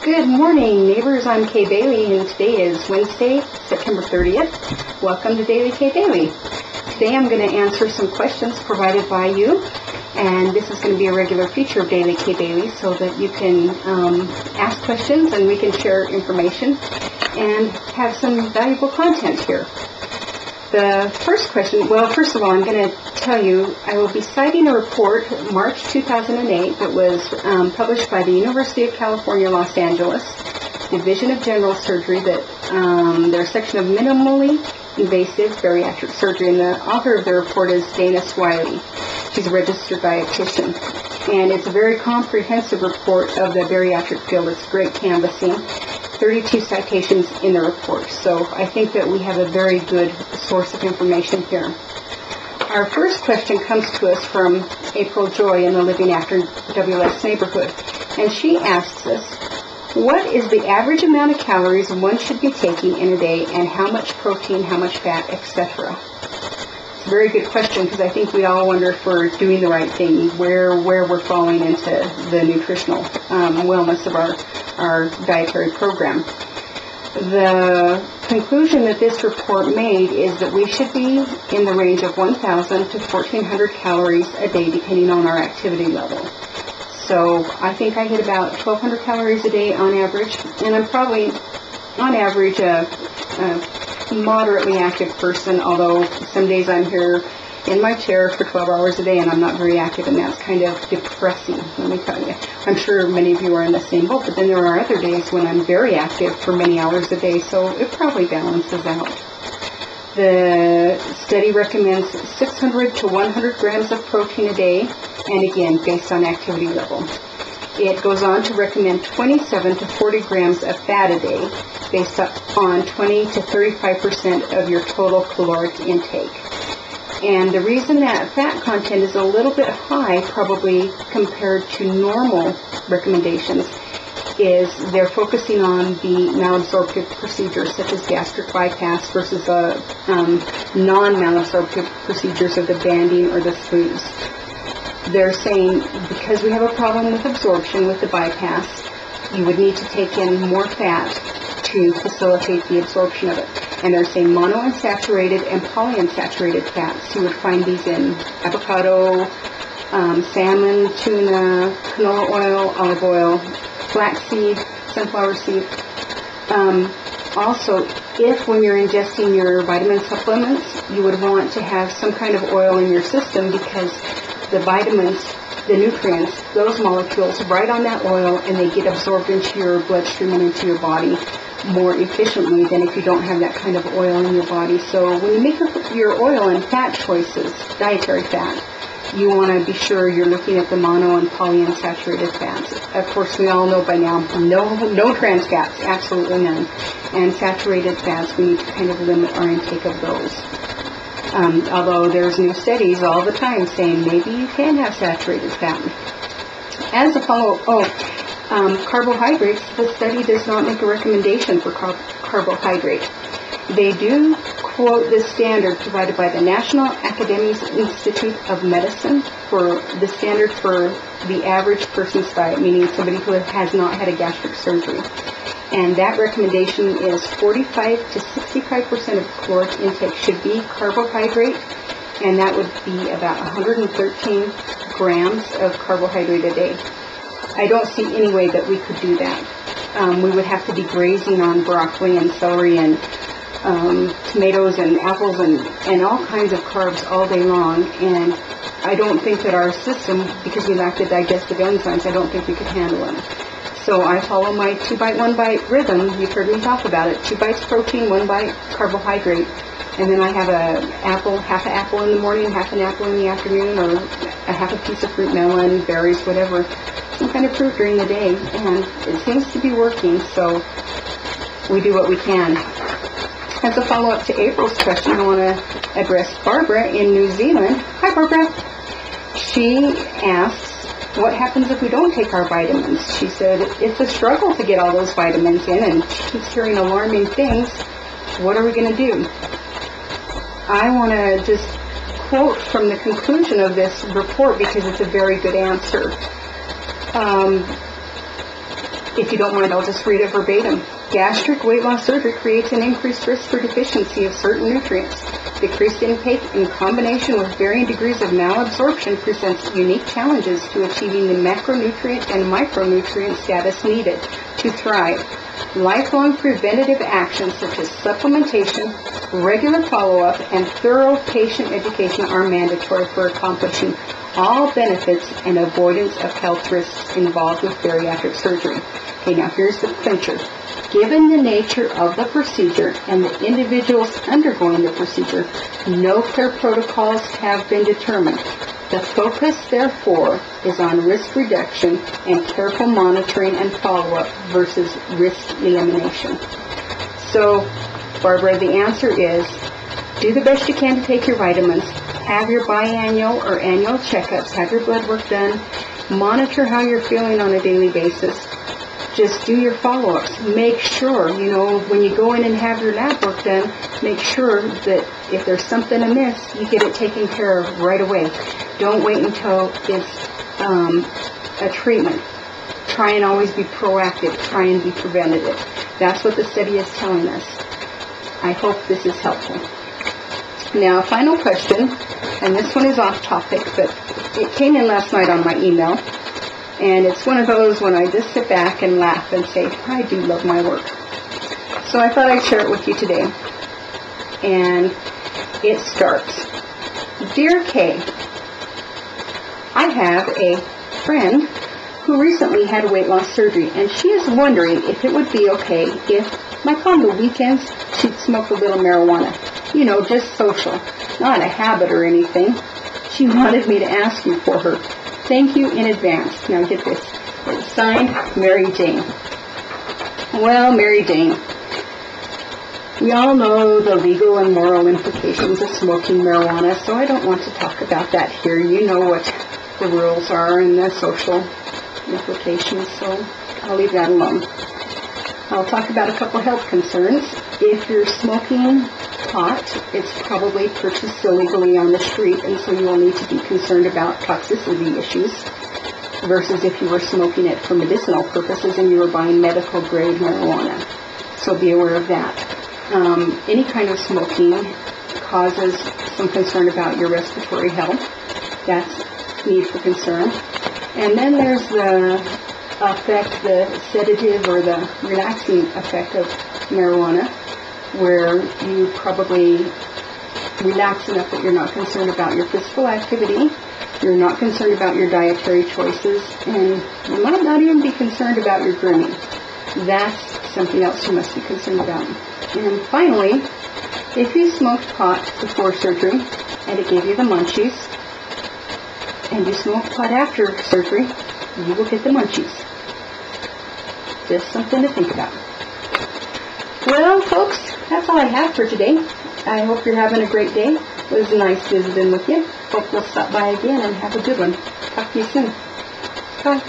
Good morning, neighbors. I'm Kaye Bailey, and today is Wednesday, September 30th. Welcome to Daily Kaye Bailey. Today I'm going to answer some questions provided by you, and this is going to be a regular feature of Daily Kaye Bailey so that you can ask questions and we can share information and have some valuable content here. The first question, well, first of all, I'm going to tell you I will be citing a report, March 2008, that was published by the University of California, Los Angeles, Division of General Surgery, that their section of minimally invasive bariatric surgery, and the author of the report is Dana Swiley. She's a registered dietitian, and it's a very comprehensive report of the bariatric field. It's great canvassing. 32 citations in the report, so I think that we have a very good source of information here. Our first question comes to us from April Joy in the Living After WS neighborhood, and she asks us, what is the average amount of calories one should be taking in a day, and how much protein, how much fat, etc.? It's a very good question, because I think we all wonder if we're doing the right thing, where we're falling into the nutritional wellness of our dietary program. The conclusion that this report made is that we should be in the range of 1,000 to 1,400 calories a day, depending on our activity level. So I think I hit about 1,200 calories a day on average, and I'm probably, on average, a moderately active person, although some days I'm here in my chair for 12 hours a day and I'm not very active, and that's kind of depressing, let me tell you. I'm sure many of you are in the same boat, but then there are other days when I'm very active for many hours a day, so it probably balances out. The study recommends 600 to 100 grams of protein a day, and again, based on activity level. It goes on to recommend 27 to 40 grams of fat a day, based on 20 to 35% of your total caloric intake. And the reason that fat content is a little bit high, probably compared to normal recommendations, is they're focusing on the malabsorptive procedures, such as gastric bypass versus non-malabsorptive procedures of the banding or the sleeves. They're saying because we have a problem with absorption with the bypass, you would need to take in more fat to facilitate the absorption of it. And they're saying monounsaturated and polyunsaturated fats. You would find these in avocado, salmon, tuna, canola oil, olive oil, flaxseed, sunflower seed. Also, if when you're ingesting your vitamin supplements, you would want to have some kind of oil in your system, because the vitamins, the nutrients, those molecules ride on that oil and they get absorbed into your bloodstream and into your body more efficiently than if you don't have that kind of oil in your body. So when you make your oil and fat choices, dietary fat, you want to be sure you're looking at the mono and polyunsaturated fats. Of course, we all know by now, no trans fats, absolutely none. And saturated fats, we need to kind of limit our intake of those. Although there's new studies all the time saying maybe you can have saturated fat. As a follow-up, carbohydrates, the study does not make a recommendation for carbohydrate. They do quote the standard provided by the National Academies Institute of Medicine for the standard for the average person's diet, meaning somebody who has not had a gastric surgery. And that recommendation is 45 to 65% of caloric intake should be carbohydrate, and that would be about 113 grams of carbohydrate a day. I don't see any way that we could do that. We would have to be grazing on broccoli and celery and tomatoes and apples and all kinds of carbs all day long, and I don't think that our system, because we lack the digestive enzymes, I don't think we could handle it. So I follow my 2-bite, 1-bite rhythm. You've heard me talk about it. 2 bites protein, 1 bite carbohydrate. And then I have half an apple in the morning, half an apple in the afternoon, or a half a piece of fruit, melon, berries, whatever. Some kind of fruit during the day. And it seems to be working, so we do what we can. As a follow-up to April's question, I want to address Barbara in New Zealand. Hi, Barbara. She asks, what happens if we don't take our vitamins? She said, it's a struggle to get all those vitamins in, and she keeps hearing alarming things. What are we going to do? I want to just quote from the conclusion of this report because it's a very good answer. If you don't mind, I'll just read it verbatim. Gastric weight loss surgery creates an increased risk for deficiency of certain nutrients. Decreased intake in combination with varying degrees of malabsorption presents unique challenges to achieving the macronutrient and micronutrient status needed to thrive. Lifelong preventative actions such as supplementation, regular follow-up, and thorough patient education are mandatory for accomplishing all benefits and avoidance of health risks involved with bariatric surgery. Okay, now here's the clincher. Given the nature of the procedure and the individuals undergoing the procedure, no clear protocols have been determined. The focus, therefore, is on risk reduction and careful monitoring and follow-up versus risk elimination. So, Barbara, the answer is do the best you can to take your vitamins, have your biannual or annual checkups, have your blood work done, monitor how you're feeling on a daily basis. Just do your follow-ups. Make sure, when you go in and have your lab work done, make sure that if there's something amiss, you get it taken care of right away. Don't wait until it's a treatment. Try and always be proactive. Try and be preventative. That's what the study is telling us. I hope this is helpful. Now, final question, and this one is off topic, but it came in last night on my email. And it's one of those when I just sit back and laugh and say, I do love my work. So I thought I'd share it with you today. And it starts. Dear Kaye, I have a friend who recently had weight loss surgery, and she is wondering if it would be okay if, like on the weekends, she'd smoke a little marijuana. Just social, not a habit or anything. She wanted me to ask you for her. Thank you in advance. Now get this. It's signed, Mary Jane. Well, Mary Jane, we all know the legal and moral implications of smoking marijuana, so I don't want to talk about that here. You know what the rules are and the social implications, so I'll leave that alone. I'll talk about a couple health concerns. If you're smoking pot, it's probably purchased illegally on the street, and so you will need to be concerned about toxicity issues versus if you were smoking it for medicinal purposes and you were buying medical grade marijuana. So be aware of that. Any kind of smoking causes some concern about your respiratory health. That's need for concern. And then there's the effect, the sedative or the relaxing effect of marijuana, where you probably relax enough that you're not concerned about your physical activity, you're not concerned about your dietary choices, and you might not even be concerned about your grooming. That's something else you must be concerned about. And finally, if you smoked pot before surgery and it gave you the munchies, and you smoked pot after surgery, you will get the munchies. Just something to think about. Well, folks, that's all I have for today. I hope you're having a great day. It was nice visiting with you. Hope you'll stop by again and have a good one. Talk to you soon. Bye.